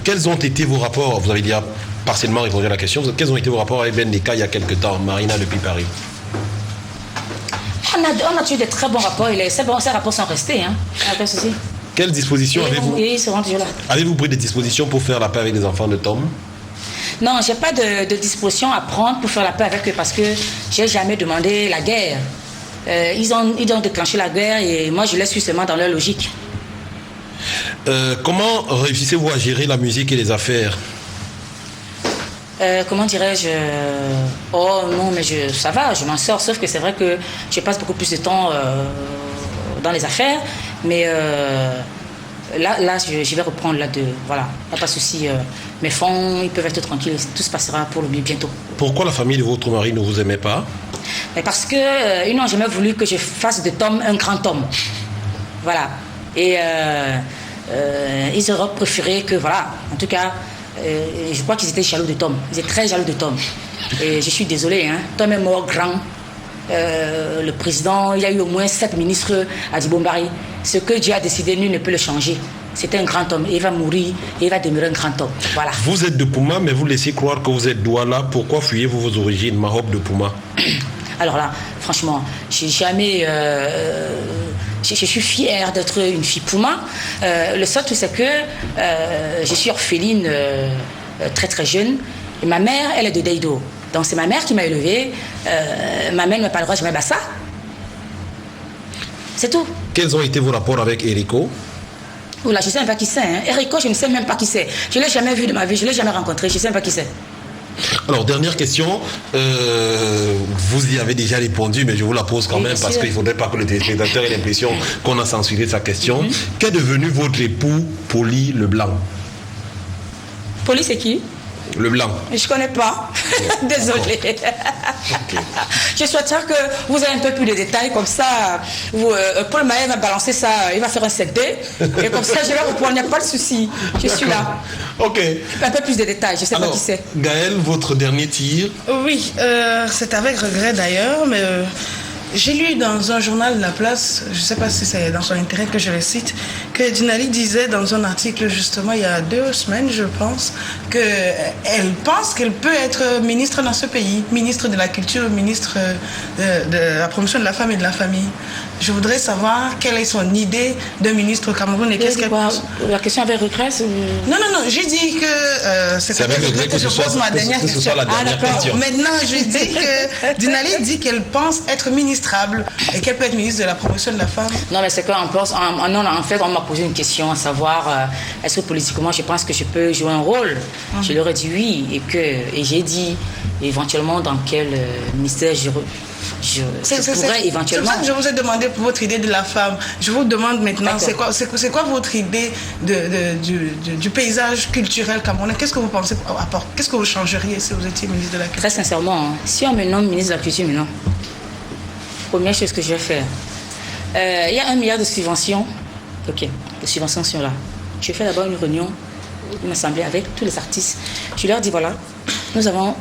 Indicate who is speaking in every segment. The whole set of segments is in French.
Speaker 1: Quels ont été vos rapports? Vous avez déjà partiellement répondu à la question. Quels ont été vos rapports avec Bendeka il y a quelque temps, Marina, depuis Paris?
Speaker 2: On a eu de très bons rapports. Ces rapports sont restés. Hein. Pas de souci.
Speaker 1: Quelles dispositions avez-vous?
Speaker 2: Ils seront toujours là.
Speaker 1: Avez-vous pris des dispositions pour faire la paix avec les enfants de Tom?
Speaker 2: Non, je n'ai pas de disposition à prendre pour faire la paix avec eux parce que je n'ai jamais demandé la guerre. Ils ont déclenché la guerre et moi je les suis seulement dans leur logique.
Speaker 1: Comment réussissez-vous à gérer la musique et les affaires?
Speaker 2: Comment dirais-je? Oh non, mais ça va, je m'en sors. Sauf que c'est vrai que je passe beaucoup plus de temps dans les affaires. Mais là je vais reprendre là-dedans. Voilà, pas de souci. Mes fonds, ils peuvent être tranquilles. Tout se passera pour le mieux bientôt.
Speaker 1: Pourquoi la famille de votre mari ne vous aimait pas?
Speaker 2: Mais parce qu'ils n'ont jamais voulu que je fasse de Tom un grand homme. Voilà. Et ils auraient préféré que, voilà, en tout cas, je crois qu'ils étaient jaloux de Tom. Ils étaient très jaloux de Tom. Et je suis désolée, hein. Tom est mort grand. Le président, il y a eu au moins 7 ministres à Dibombari. Ce que Dieu a décidé, nul ne peut le changer. C'était un grand homme. Il va mourir et il va demeurer un grand homme. Voilà.
Speaker 1: Vous êtes de Pouma, mais vous laissez croire que vous êtes Douala. Pourquoi fuyez-vous vos origines, Maroc de Pouma?
Speaker 2: Alors là, franchement, j'ai jamais... je suis fière d'être une fille Pouma. Le seul truc, c'est que je suis orpheline très très jeune. Et ma mère, elle est de Deido. Donc c'est ma mère qui m'a élevée. Ma mère ne m'a pas le droit de jouer Bassa. C'est tout.
Speaker 1: Quels ont été vos rapports avec Eriko?
Speaker 2: Oula, je ne sais même pas qui c'est. Hein. Eriko, je ne sais même pas qui c'est. Je ne l'ai jamais vu de ma vie, je ne l'ai jamais rencontré, je ne sais même pas qui c'est.
Speaker 1: Alors, dernière question. Vous y avez déjà répondu, mais je vous la pose quand même parce qu'il ne faudrait pas que le téléspectateur ait l'impression qu'on a censuré sa question. Qu'est devenu votre époux, Poli Leblanc?
Speaker 2: Poli, c'est qui?
Speaker 1: Leblanc.
Speaker 2: Je ne connais pas. Désolée. Okay. Je souhaiterais que vous ayez un peu plus de détails, comme ça, Paul Maï va balancer ça, il va faire un CD, et comme ça, je vais reprendre, il n'y a pas de souci. Je suis là.
Speaker 1: Ok.
Speaker 2: Un peu plus de détails, je ne sais pas qui c'est.
Speaker 1: Gaëlle, votre dernier tir?
Speaker 3: Oui, c'est avec regret d'ailleurs, mais j'ai lu dans un journal de La Place, je ne sais pas si c'est dans son intérêt que je le cite, que Dinali disait dans un article justement il y a 2 semaines, je pense, qu'elle pense qu'elle peut être ministre dans ce pays, ministre de la culture, ministre de la promotion de la femme et de la famille. Je voudrais savoir quelle est son idée de ministre au Cameroun et qu'est-ce qu'elle pense.
Speaker 2: La question avait regret
Speaker 3: Non, j'ai dit que c'est avec regret que je pose ma dernière question. Maintenant, je dis que Dinali dit qu'elle pense être ministrable et qu'elle peut être ministre de la promotion de la femme.
Speaker 2: Non, mais c'est qu'en fait, on m'a posé une question à savoir est-ce que politiquement je pense que je peux jouer un rôle. Je leur ai dit oui et j'ai dit éventuellement dans quel ministère je pourrais éventuellement.
Speaker 3: C'est pour ça que je vous ai demandé pour votre idée de la femme. Je vous demande maintenant, c'est quoi votre idée du paysage culturel camerounais? Qu'est-ce que vous pensez apporter? Qu'est-ce que vous changeriez si vous étiez ministre de la Culture?
Speaker 2: Très sincèrement, hein, si on me nomme ministre de la Culture maintenant, première chose que je vais faire, il y a 1 milliard de subventions. Ok, les subventions sont là. Je fais d'abord une réunion, une assemblée avec tous les artistes. Je leur dis voilà, nous avons.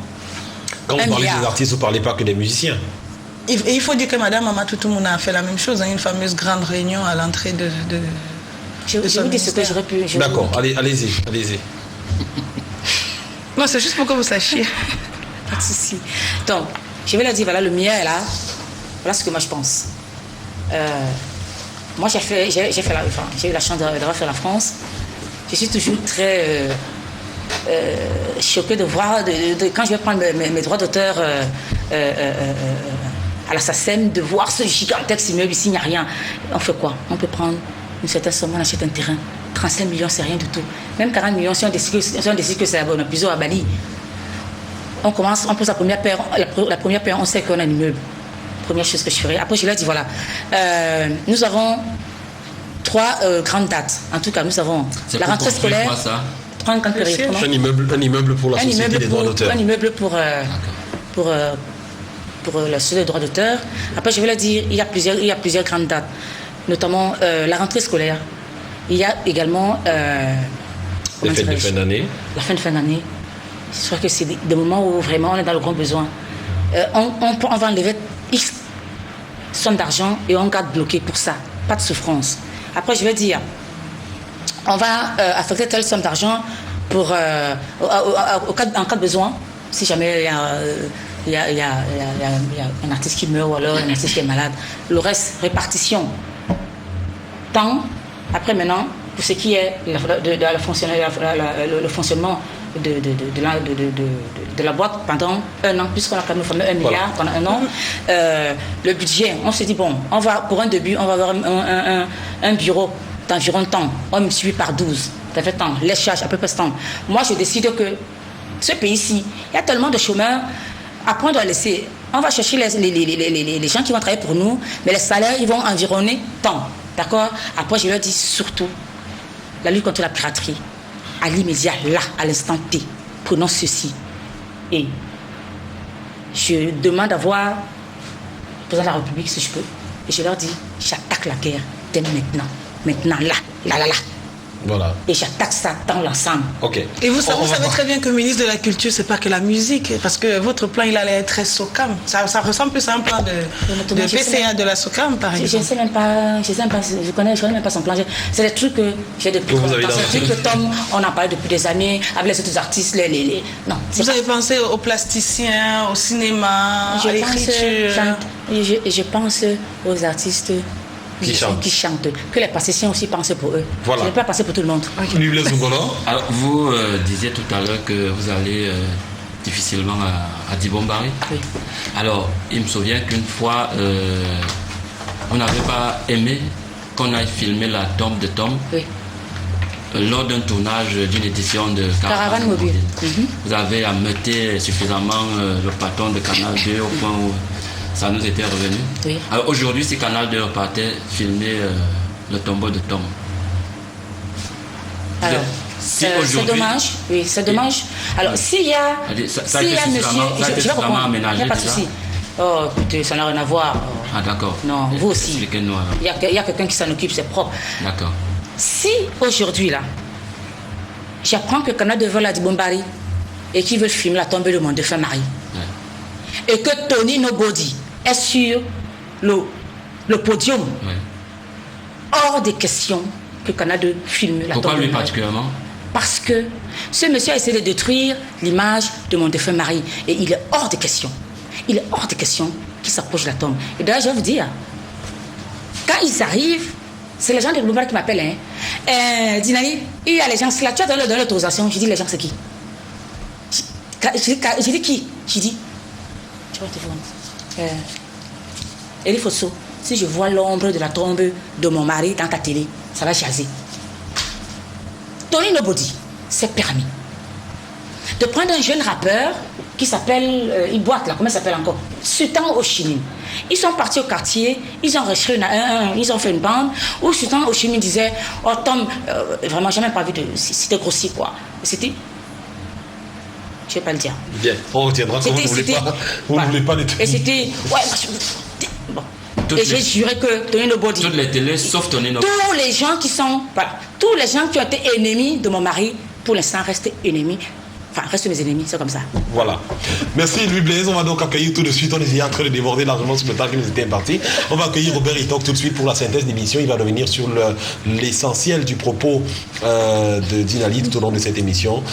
Speaker 1: Quand vous parlez des artistes, vous ne parlez pas que des musiciens.
Speaker 3: Et il faut dire que Madame Amatou Toumouna a fait la même chose, hein, une fameuse grande réunion à l'entrée de
Speaker 2: je vous dis ce que j'aurais pu.
Speaker 1: D'accord, allez-y.
Speaker 3: Non, c'est juste pour que vous sachiez.
Speaker 2: Pas de souci. Donc, je vais leur dire voilà, le mien est là. Voilà ce que moi je pense. Moi, j'ai eu la chance d'avoir fait la France. Je suis toujours très choquée de voir, quand je vais prendre mes droits d'auteur à la SACEM, de voir ce gigantesque immeuble ici, il n'y a rien. On fait quoi? On peut prendre une certaine somme, on achète un terrain. 35 millions, c'est rien du tout. Même 40 millions, si on décide que c'est un épisode à Bali, on pose la première paire, on sait qu'on a un immeuble. Première chose que je ferai. Après, je leur dis voilà, nous avons 3 grandes dates. En tout cas, nous avon la rentrée scolaire.
Speaker 4: Quoi, ça?
Speaker 1: Un immeuble pour la Société des droits d'auteur.
Speaker 2: Un immeuble pour la Société des droits d'auteur. Après, je vais leur dire il y a plusieurs grandes dates, notamment la rentrée scolaire. Il y a également
Speaker 1: la fête de fin d'année.
Speaker 2: La fin de fin d'année. Je crois que c'est des moments où vraiment on est dans le grand besoin. On va enlever X somme d'argent et on garde bloqué pour ça. Pas de souffrance. Après, je vais dire, on va affecter telle somme d'argent pour, en cas de besoin, si jamais il y a un artiste qui meurt ou alors un artiste qui est malade. Le reste, répartition. Tant, après maintenant, pour ce qui est le fonctionnement de la boîte pendant un an, puisqu'on a quand même formé 1 milliard pendant un an. Le budget, on se dit, bon, on va, pour un début, on va avoir un bureau d'environ temps. On multiplie par 12. Ça fait tant. Les charges, à peu près ce temps. Moi, je décide que ce pays-ci, il y a tellement de chômeurs. Après, on doit laisser. On va chercher les gens qui vont travailler pour nous, mais les salaires, ils vont environner tant. D'accord? Après, je leur dis surtout la lutte contre la piraterie. À l'immédiat, là, à l'instant T, prenons ceci. Et je demande à voir le président de la République, si je peux. Et je leur dis, j'attaque la guerre dès maintenant. Maintenant, là.
Speaker 1: Voilà.
Speaker 2: Et j'attaque ça dans l'ensemble.
Speaker 1: Ok.
Speaker 3: Et vous savez très bien que le ministre de la Culture, c'est pas que la musique, parce que votre plan, il allait être très SOCAM. Ça ressemble plus à un plan de PCA de la SOCAM, par exemple.
Speaker 2: Je ne sais même pas, je connais même pas son plan. C'est des trucs que j'ai depuis longtemps. C'est des trucs que Tom, on en parle depuis des années, avec les autres artistes, Non.
Speaker 3: Vous avez pensé aux plasticiens, au cinéma, à l'écriture?
Speaker 2: Je pense aux artistes qui chantent, que les plasticiens aussi pensent pour eux.
Speaker 1: Voilà.
Speaker 2: Je n'ai pas pensé pour tout le monde.
Speaker 4: Alors, vous disiez tout à l'heure que vous allez difficilement à Dibombari.
Speaker 2: Oui.
Speaker 4: Alors, il me souvient qu'une fois, on n'avait pas aimé qu'on aille filmer la tombe de Tom.
Speaker 2: Oui.
Speaker 4: Lors d'un tournage d'une édition de
Speaker 2: Caravane Mobile.
Speaker 4: Vous avez ameuté suffisamment le patron de Canal 2 au point où ça nous était revenu.
Speaker 2: Oui.
Speaker 4: Alors aujourd'hui, si Canal 2 repartait filmer le tombeau de Tom.
Speaker 2: Alors,
Speaker 4: si
Speaker 2: c'est dommage. Oui, c'est dommage. Alors, s'il y a monsieur, je vais reprendre. Il n'y a pas de souci. Oh, écoutez, ça n'a rien à voir.
Speaker 4: Ah, d'accord.
Speaker 2: Non, vous aussi.
Speaker 4: Expliquez-nous.
Speaker 2: Il y a quelqu'un qui s'en occupe, c'est propre.
Speaker 4: D'accord.
Speaker 2: Si aujourd'hui, là, j'apprends que Canal 2 veut la Dibombari et qu'ils veulent filmer la tombe de mon défunt mari, et que Tony Nobody est sur le podium, hors des questions que Canal 2 filme la tombe.
Speaker 4: Pourquoi lui particulièrement?
Speaker 2: Parce que ce monsieur a essayé de détruire l'image de mon défunt mari. Et il est hors de question. Il est hors de question qu'il s'approche de la tombe. Et d'ailleurs, je vais vous dire, quand ils arrivent, c'est les gens de Bloomberg qui m'appellent. Dinali, il y a les gens, c'est là, tu as donné l'autorisation. Je dis, les gens, c'est qui? J'ai dit qui? J'ai dit, tu vois, Elie Fosso, si je vois l'ombre de la tombe de mon mari dans ta télé, ça va jaser. Tony Nobody s'est permis de prendre un jeune rappeur qui s'appelle, il boite là, comment il s'appelle encore? Sultan Oshimi. Ils sont partis au quartier, ils ont reçu ils ont fait une bande où Sultan Oshimi disait, oh Tom, vraiment jamais pas vu de, c'était grossier quoi. C'était, je vais pas le dire.
Speaker 1: Bien, on retiendra que vous ne voulez pas les trucs.
Speaker 2: Et c'était, ouais, bon. Et j'ai juré que Tony Nobody.
Speaker 4: Toutes les télés, sauf Tony Nobody.
Speaker 2: Tous les gens qui sont, voilà, tous les gens qui ont été ennemis de mon mari, pour l'instant restent ennemis. Enfin, restent mes ennemis, c'est comme ça.
Speaker 1: Voilà. Merci Louis Blaise. On va donc accueillir tout de suite. On est en train de déborder largement sur le temps qui nous était imparti. On va accueillir Robert Itoc tout de suite pour la synthèse d'émission. Il va revenir sur l'essentiel du propos de Dinali tout au long de cette émission.